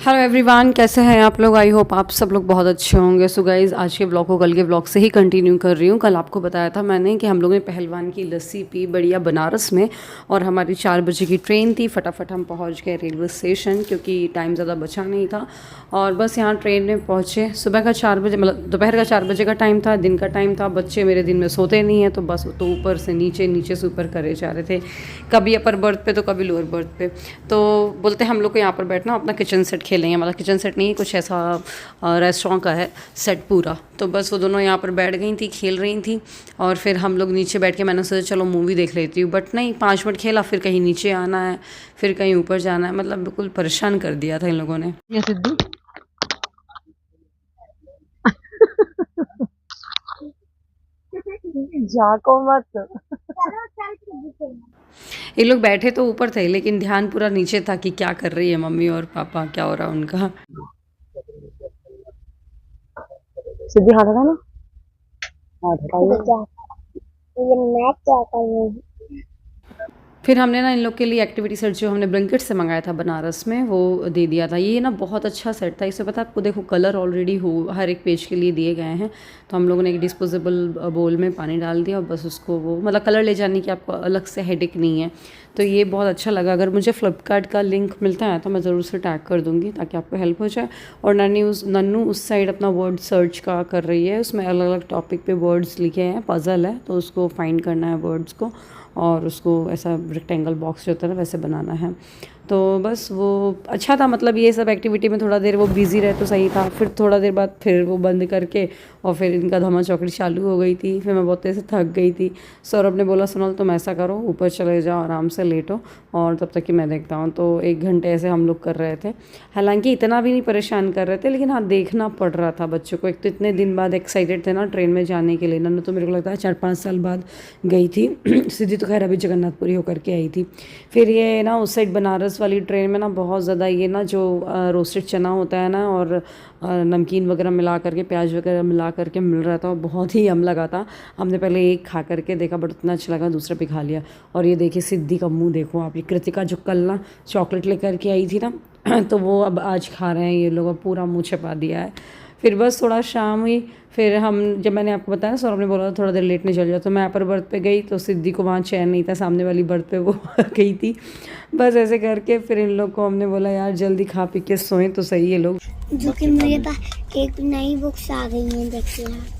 Hello everyone, कैसे हैं आप लोग। आई होप आप सब लोग बहुत अच्छे होंगे। सो गाइज, आज के ब्लॉग को कल के ब्लॉग से ही कंटिन्यू कर रही हूँ। कल आपको बताया था मैंने कि हम लोगों ने पहलवान की लस्सी पी बढ़िया बनारस में, और हमारी 4 बजे की ट्रेन थी। फटाफट हम पहुँच गए रेलवे स्टेशन क्योंकि टाइम ज़्यादा बचा नहीं था। और बस यहाँ ट्रेन में पहुँचे। सुबह का 4 बजे, मतलब दोपहर का 4 बजे का टाइम था, दिन का टाइम था। बच्चे मेरे दिन में सोते नहीं हैं, तो बस तो ऊपर से नीचे, नीचे से ऊपर करे जा रहे थे, कभी अपर बर्थ पे तो कभी लोअर बर्थ पे। तो बोलते हम लोग को यहाँ पर बैठना, अपना किचन सेट खेलेंगे। मतलब किचन सेट नहीं, कुछ ऐसा रेस्टोरेंट का है सेट पूरा। तो बस वो दोनों यहाँ पर बैठ गई थी, खेल रही थी। और फिर हम लोग नीचे बैठ के, मैंने सोचा चलो मूवी देख लेती हूँ, बट नहीं, 5 मिनट खेला, फिर कहीं नीचे आना है, फिर कहीं ऊपर जाना है। मतलब बिल्कुल परेशान कर दिया था इन लोगों ने। ये सिद्धू जाको मत। ये लोग बैठे तो ऊपर थे, लेकिन ध्यान पूरा नीचे था कि क्या कर रही है मम्मी और पापा, क्या हो रहा है उनका। सिद्धि हाथ हटा ना, हाथ हटाइए। ये मैं क्या करूँ। फिर हमने ना इन लोग के लिए एक्टिविटी सेट जो हमने ब्लैंकेट से मंगाया था बनारस में, वो दे दिया था। ये ना बहुत अच्छा सेट था। इससे पता है आपको, देखो कलर ऑलरेडी हो हर एक पेज के लिए दिए गए हैं। तो हम लोगों ने एक डिस्पोजेबल बोल में पानी डाल दिया और बस उसको, वो मतलब कलर ले जाने की आपको अलग से हेडेक नहीं है। तो ये बहुत अच्छा लगा। अगर मुझे फ्लिपकार्ट का लिंक मिलता है तो मैं ज़रूर से टैग कर दूँगी ताकि आपको हेल्प हो जाए। और नन्नू उस साइड अपना वर्ड सर्च का कर रही है। उसमें अलग अलग टॉपिक पे वर्ड्स लिखे हैं, पज़ल है, तो उसको फाइंड करना है वर्ड्स को, और उसको ऐसा रेक्टेंगल बॉक्स जो होता है ना वैसे बनाना है। तो बस वो अच्छा था। मतलब ये सब एक्टिविटी में थोड़ा देर वो बिज़ी रहे तो सही था। फिर थोड़ा देर बाद फिर वो बंद करके और फिर इनका धमा चौकड़ी चालू हो गई थी। फिर मैं बहुत तेज़ से थक गई थी। सौरभ ने बोला सुनल तुम ऐसा करो, ऊपर चले जाओ, आराम से लेटो, और तब तक कि मैं देखता हूँ। तो 1 घंटे ऐसे हम लोग कर रहे थे। हालांकि इतना भी नहीं परेशान कर रहे थे, लेकिन हाँ देखना पड़ रहा था बच्चों को। एक तो इतने दिन बाद एक्साइटेड थे ना ट्रेन में जाने के लिए। नन्नू तो मेरे को लगता है 4-5 साल बाद गई थी। सिद्धि तो खैर अभी जगन्नाथपुरी होकर के आई थी। फिर ये ना उस साइड बनारस वाली ट्रेन में ना बहुत ज़्यादा ये ना जो रोस्टेड चना होता है ना, और नमकीन वगैरह मिला करके, प्याज वगैरह मिला करके मिल रहा था, और बहुत ही यम लगा था। हमने पहले एक खा करके देखा, बट उतना अच्छा लगा, दूसरा भी खा लिया। और ये देखिए सिद्धि का मुंह देखो आप। ये कृतिका जो कल ना चॉकलेट लेकर के आई थी ना तो वो अब आज खा रहे हैं ये लोग, अब पूरा मुँह छिपा दिया है। फिर बस थोड़ा शाम हुई। फिर हम, जब मैंने आपको बताया ना सौरभ ने बोला थोड़ा देर लेटने चल जाओ, तो मैं अपर बर्थ पे गई तो सिद्धि को वहाँ चैन नहीं था, सामने वाली बर्थ पे वो गई थी। बस ऐसे करके फिर इन लोग को हमने बोला यार जल्दी खा पी के सोएं तो सही है लोग। जो कि मेरे पास एक नई बुक्स आ गई है, देखिए आप।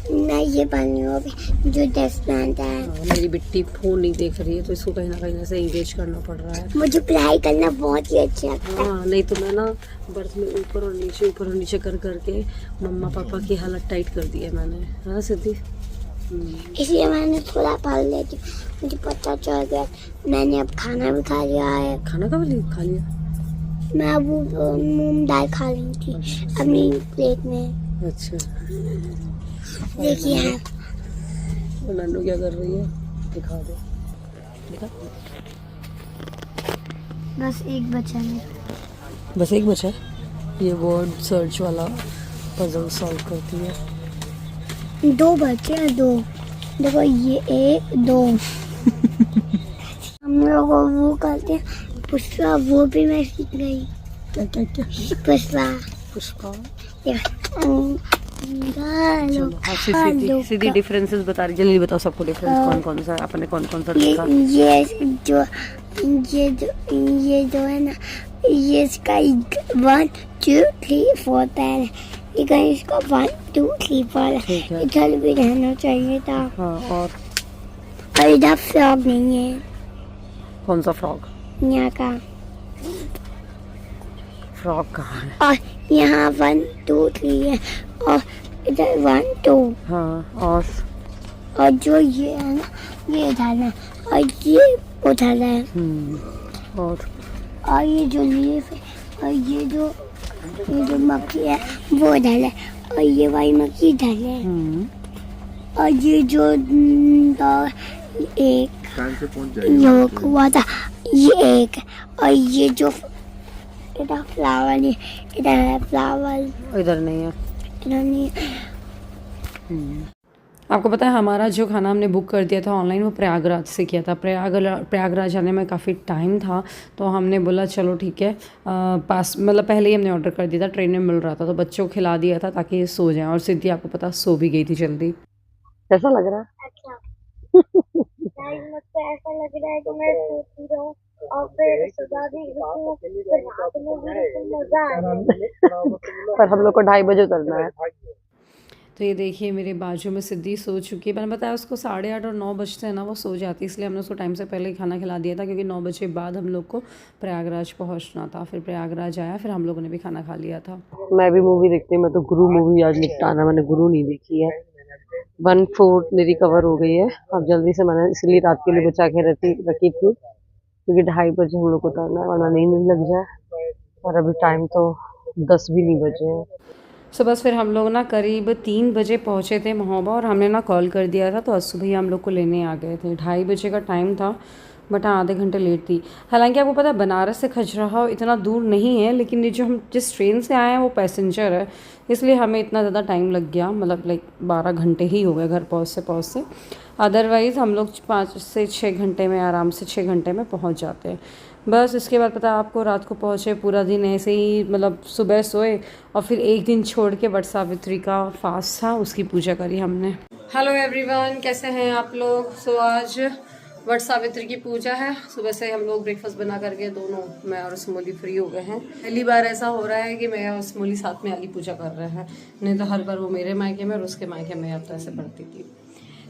मैं ये पढ़ होगी जो टेस्ट प्लांट है। मेरी बिट्टी फोन नहीं देख रही है, तो इसको कहीं ना कहीं से इंगेज करना पड़ रहा है। मुझे पढ़ाई करना बहुत ही अच्छा लगता है। हाँ, नहीं तो मैं ना बर्थ में ऊपर और नीचे कर करके मम्मा पापा की हालत टाइट कर दी है मैंने, है ना सिद्धि। इसलिए मैंने थोड़ा पढ़ लेती, मुझे पता चल गया। मैंने अब खाना भी खा लिया है। खाना कब खा लिया? मैं अब मूंग दाल खा ली थी अपनी प्लेट में। अच्छा, देखिए आप। नन्नू क्या कर रही है, दिखा दो, दिखा। बस एक बचा है, बस एक बचा है। ये वर्ड सर्च वाला पजल सॉल्व करती है। 2 बचे हैं, 2। देखो ये 1 2 हम लोग वो करते हैं पुष्पा, वो भी मैं सीख गई। क्या क्या क्या? पुष्पा पुष्पा। चलो सीधी डिफरेंसेस बता रही, जल्दी बताओ सबको डिफरेंस कौन कौन सा आपने कौन कौन सा देखा। ये जो है ना, ये इसका 1 2 3 4 पैर है। इसका 1 2 3 4 है। इधर भी रहना चाहिए था। हाँ, और इधर फ्रॉग नहीं है। कौन सा फ्रॉग? यहाँ का फ्रॉग कहाँ है? और यहाँ 1 2 3 है, और इधर 1 2। हाँ, और जो ये है ना, ये इधर है, और ये उधर है। और ये जो लीफ है, और ये जो मक्खी है वो इधर है, और ये वाली मक्खी इधर है। और ये जो एक योग हुआ था, ये एक। और ये जो इधर फ्लावर नहीं, इधर है फ्लावर, इधर नहीं है। इधर नहीं। आपको पता है हमारा जो खाना हमने बुक कर दिया था ऑनलाइन वो प्रयागराज से किया था। प्रयागराज जाने में काफ़ी टाइम था, तो हमने बोला चलो ठीक है, पास मतलब पहले ही हमने ऑर्डर कर दिया था, ट्रेन में मिल रहा था तो बच्चों को खिला दिया था ताकि ये सो जाएं। और सिद्धि आपको पता सो भी गई थी जल्दी। कैसा लग रहा है? अच्छा गाइस, मुझको ऐसा लग रहा है कि मैं सोती रहूं और फिर सुबह भी उठूं, फिर रात में भी उठूं, मजा आए। पर हम लोग को 2:30 बजे उतरना है। तो ये देखिए मेरे बाजू में सिद्धि सो चुकी है। मैंने बताया उसको 8:30 और 9 बजते हैं ना वो सो जाती है, इसलिए हमने उसको टाइम से पहले ही खाना खिला दिया था, क्योंकि 9 बजे बाद हम लोग को प्रयागराज पहुंचना था। फिर प्रयागराज आया, फिर हम लोगों ने भी खाना खा लिया था। मैं भी मूवी देखती हूँ, मैं तो गुरु मूवी आज निपटाना, मैंने गुरु नहीं देखी है। 1/4 मेरी कवर हो गई है, अब जल्दी से मैंने इसलिए रात के लिए बचा के रखी थी, क्योंकि 2:30 बजे हम लोग को उतरना है, वरना नींद लग जाए। और अभी टाइम तो 10 भी नहीं बजे हैं। सो बस फिर हम लोग ना करीब 3 बजे पहुँचे थे महोबा, और हमने ना कॉल कर दिया था तो अस्सू भैया हम लोग को लेने आ गए थे। 2:30 बजे का टाइम था, बट हाँ आधे घंटे लेट थी। हालांकि आपको पता है बनारस से खजुराहो इतना दूर नहीं है, लेकिन ये जो हम जिस ट्रेन से आए हैं वो पैसेंजर है, इसलिए हमें इतना ज़्यादा टाइम लग गया, मतलब लाइक 12 घंटे ही हो गए घर पहुँचते। अदरवाइज़ हम लोग 5 से 6 घंटे में, आराम से 6 घंटे में पहुँच जाते हैं। बस इसके बाद पता है आपको, रात को पहुँचे, पूरा दिन ऐसे ही मतलब सुबह सोए, और फिर एक दिन छोड़ के वट सावित्री का फास्ट था, उसकी पूजा करी हमने। हेलो एवरीवन, कैसे हैं आप लोग? सो आज वट सावित्री की पूजा है। सुबह से हम लोग ब्रेकफास्ट बना करके दोनों, मैं और स्मोली, फ्री हो गए हैं। पहली बार ऐसा हो रहा है कि मैं और स्मोली साथ में आगे पूजा कर रहे हैं, नहीं तो हर बार वो मेरे मायके में और उसके मायके में अब तो ऐसे पढ़ती थी।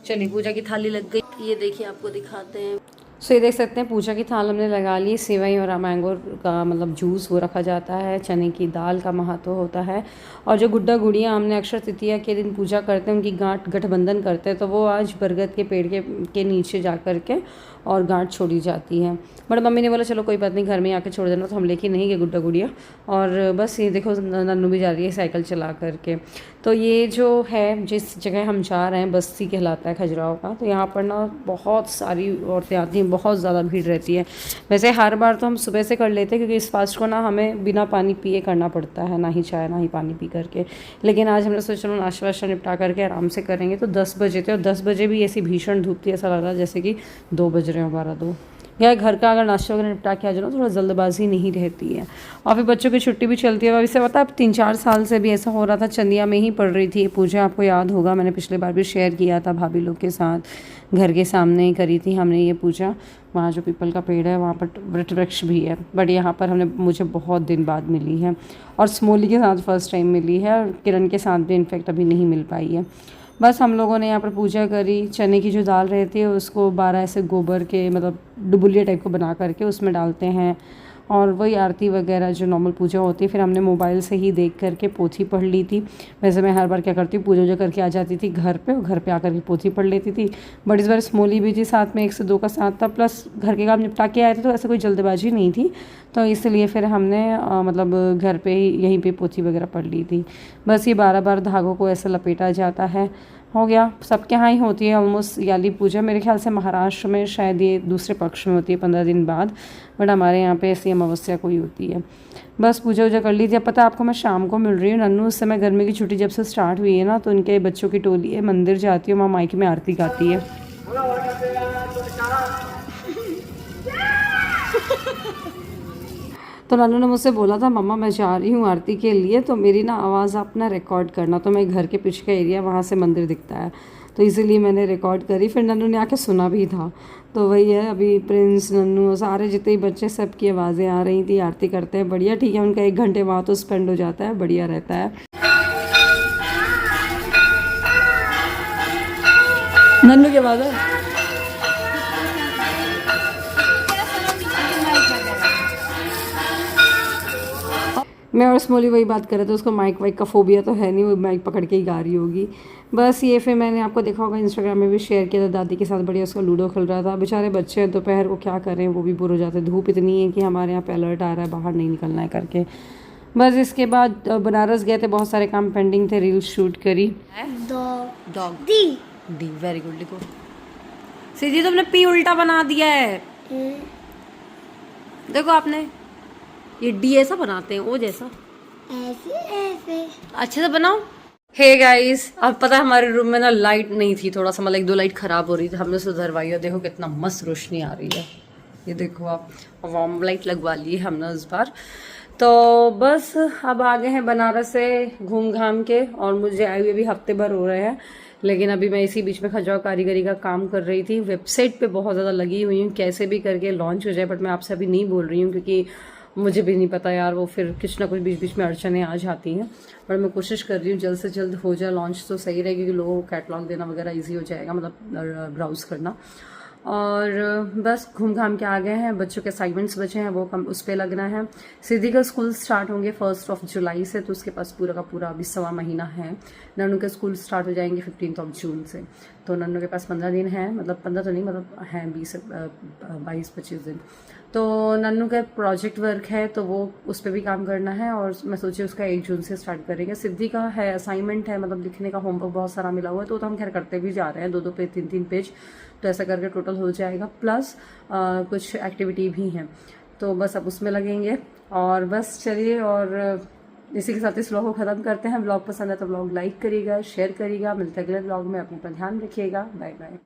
चलिए पूजा की थाली लग गई, ये देखिए आपको दिखाते हैं। सो ये देख सकते हैं पूजा की थाल हमने लगा ली। सेवई और मैंगो का मतलब जूस वो रखा जाता है, चने की दाल का महत्व होता है, और जो गुड्डा गुड़िया हमने अक्षय तृतीया के दिन पूजा करते हैं, उनकी गांठ गठबंधन करते हैं, तो वो आज बरगद के पेड़ के नीचे जा कर के और गांठ छोड़ी जाती है। बट मम्मी ने बोला चलो कोई बात नहीं, घर में आके छोड़ देना, तो हम लेके नहीं गए गुड्डा गुड़िया। और बस ये देखो नन्नू भी जा रही है साइकिल चला करके। तो ये जो है जिस जगह हम जा रहे हैं, बस्ती कहलाता है खजुराहो का, तो यहाँ पर ना बहुत सारी औरतें आती हैं, बहुत ज़्यादा भीड़ रहती है। वैसे हर बार तो हम सुबह से कर लेते हैं, क्योंकि इस फास्ट को ना हमें बिना पानी पिए करना पड़ता है, ना ही चाय ना ही पानी पी करके। लेकिन आज हमने सोचा चलो नाश्ता वाश्ता निपटा करके आराम से करेंगे। तो 10 बजे थे, और 10 बजे भी ऐसी भीषण धूप थी, ऐसा लग रहा जैसे कि 2 बज रहे हो, 12-2। या घर का अगर नाश्ता वगैरह निपटा के आ जाओ, थोड़ा जल्दबाजी नहीं रहती है। और फिर बच्चों की छुट्टी भी चलती है। अब इससे पता है 3-4 साल से भी ऐसा हो रहा था, चंदिया में ही पड़ रही थी पूजा, आपको याद होगा, मैंने पिछले बार भी शेयर किया था भाभी लोग के साथ। घर के सामने ही करी थी हमने ये पूजा, वहाँ जो पीपल का पेड़ है वहाँ पर वृक्ष वृक्ष भी है, बट यहाँ पर मुझे बहुत दिन बाद मिली है, और स्मोली के साथ फर्स्ट टाइम मिली है, और किरण के साथ भी इनफेक्ट अभी नहीं मिल पाई है। बस हम लोगों ने यहाँ पर पूजा करी। चने की जो दाल रहती है उसको 12 ऐसे गोबर के मतलब डुबुलिया टाइप को बना करके उसमें डालते हैं, और वही आरती वगैरह जो नॉर्मल पूजा होती है। फिर हमने मोबाइल से ही देख करके पोथी पढ़ ली थी। वैसे मैं हर बार क्या करती हूँ, पूजा वूजा करके आ जाती थी घर पे, और घर पे आकर के पोथी पढ़ लेती थी। बट इस बार स्मोली भी थी साथ में, 1 से 2 का साथ था, प्लस घर के काम निपटा के आए थे, तो ऐसे कोई जल्दबाजी नहीं थी, तो इसलिए फिर हमने मतलब घर पे ही यहीं पे पोथी वगैरह पढ़ ली थी। बस ये 12 बार धागों को ऐसे लपेटा जाता है, हो गया। सबके यहाँ ही होती है ऑलमोस्ट याली पूजा, मेरे ख्याल से महाराष्ट्र में शायद ये दूसरे पक्ष में होती है 15 दिन बाद, बट हमारे यहाँ पे ऐसी अमावस्या कोई होती है। बस पूजा वूजा कर ली थी। अब पता आपको मैं शाम को मिल रही हूँ नन्नू, उस समय गर्मी की छुट्टी जब से स्टार्ट हुई है ना, तो उनके बच्चों की टोली है, मंदिर जाती है, वहाँ माइक में आरती गाती है। तो नन्नू ने मुझसे बोला था मम्मा मैं जा रही हूँ आरती के लिए, तो मेरी ना आवाज़ आप ना रिकॉर्ड करना। तो मैं घर के पीछे का एरिया, वहाँ से मंदिर दिखता है, तो इसीलिए मैंने रिकॉर्ड करी। फिर नन्नू ने आके सुना भी था। तो वही है, अभी प्रिंस, नन्नू, सारे जितने बच्चे, सबकी आवाज़ें आ रही थी, आरती करते हैं, बढ़िया। ठीक है, उनका 1 घंटे वहाँ तो स्पेंड हो जाता है, बढ़िया रहता है। नन्नू की आवाज़ है। मैं और स्मोली वही बात कर रहे थे, उसको माइक वाइक का फोबिया तो है नहीं, वो माइक पकड़ के ही गा रही होगी। बस ये फिर मैंने आपको देखा होगा इंस्टाग्राम में भी शेयर किया था, दादी के साथ बढ़िया उसका लूडो खेल रहा था। बेचारे बच्चे दोपहर को क्या करें, वो भी बोर हो जाते, धूप इतनी है कि हमारे यहाँ पे अलर्ट आ रहा है बाहर नहीं निकलना है करके। बस इसके बाद बनारस गए थे, बहुत सारे काम पेंडिंग थे, रील्स शूट करी। Dog D, very good. लिखो सीधी, तुमने पी उल्टा बना दिया है। देखो आपने, ये डी ऐसा बनाते हैं, ओ जैसा, ऐसे ऐसे अच्छे से बनाओ। हे गाइस, अब पता है हमारे रूम में ना लाइट नहीं थी, थोड़ा सा मतलब 1-2 लाइट खराब हो रही थी, हमने सुधरवाई है। देखो कितना मस्त रोशनी आ रही है, ये देखो आप, वार्म लाइट लगवा ली है हमने इस बार। तो बस अब आ गए हैं बनारस से घूम घाम के, और मुझे आए हुए भी हफ्ते भर हो रहे हैं, लेकिन अभी मैं इसी बीच में खजाव कारीगरी का काम कर रही थी। वेबसाइट पे बहुत ज़्यादा लगी हुई हूँ, कैसे भी करके लॉन्च हो जाए, बट मैं आपसे अभी नहीं बोल रही हूँ क्योंकि मुझे भी नहीं पता यार, वो फिर कुछ ना कुछ बीच बीच में अड़चने आ जाती हैं। पर मैं कोशिश कर रही हूँ जल्द से जल्द हो जाए लॉन्च, तो सही रहेगी क्योंकि लोगों को कैटलॉग देना वगैरह ईजी हो जाएगा, मतलब ब्राउज़ करना। और बस घूम घाम के आ गए हैं, बच्चों के असाइनमेंट्स बचे हैं वो कम उस पर लगना है। सिद्धि का स्कूल स्टार्ट होंगे 1 जुलाई से, तो उसके पास पूरा का पूरा अभी 1.25 महीना है। नन्नू के स्कूल स्टार्ट हो जाएंगे 15 जून से, तो नन्नू के पास 15 दिन है, मतलब 15 तो नहीं, मतलब हैं 22-25 दिन। तो नन्नू का प्रोजेक्ट वर्क है तो वो उस पर भी काम करना है, और मैं सोची उसका 1 जून से स्टार्ट करेंगे। सिद्धि का है असाइनमेंट है, मतलब लिखने का होमवर्क बहुत सारा मिला हुआ है, तो हम खैर करते भी जा रहे हैं, 2-2 पेज 3-3 पेज, तो ऐसा करके टोटल हो जाएगा। प्लस कुछ एक्टिविटी भी हैं, तो बस अब उसमें लगेंगे। और बस चलिए, और इसी के साथ इस व्लॉग को ख़त्म करते हैं। व्लॉग पसंद है तो व्लॉग लाइक करिएगा, शेयर करिएगा। मिलते हैं अगले व्लॉग में, अपना ध्यान रखिएगा। Bye bye.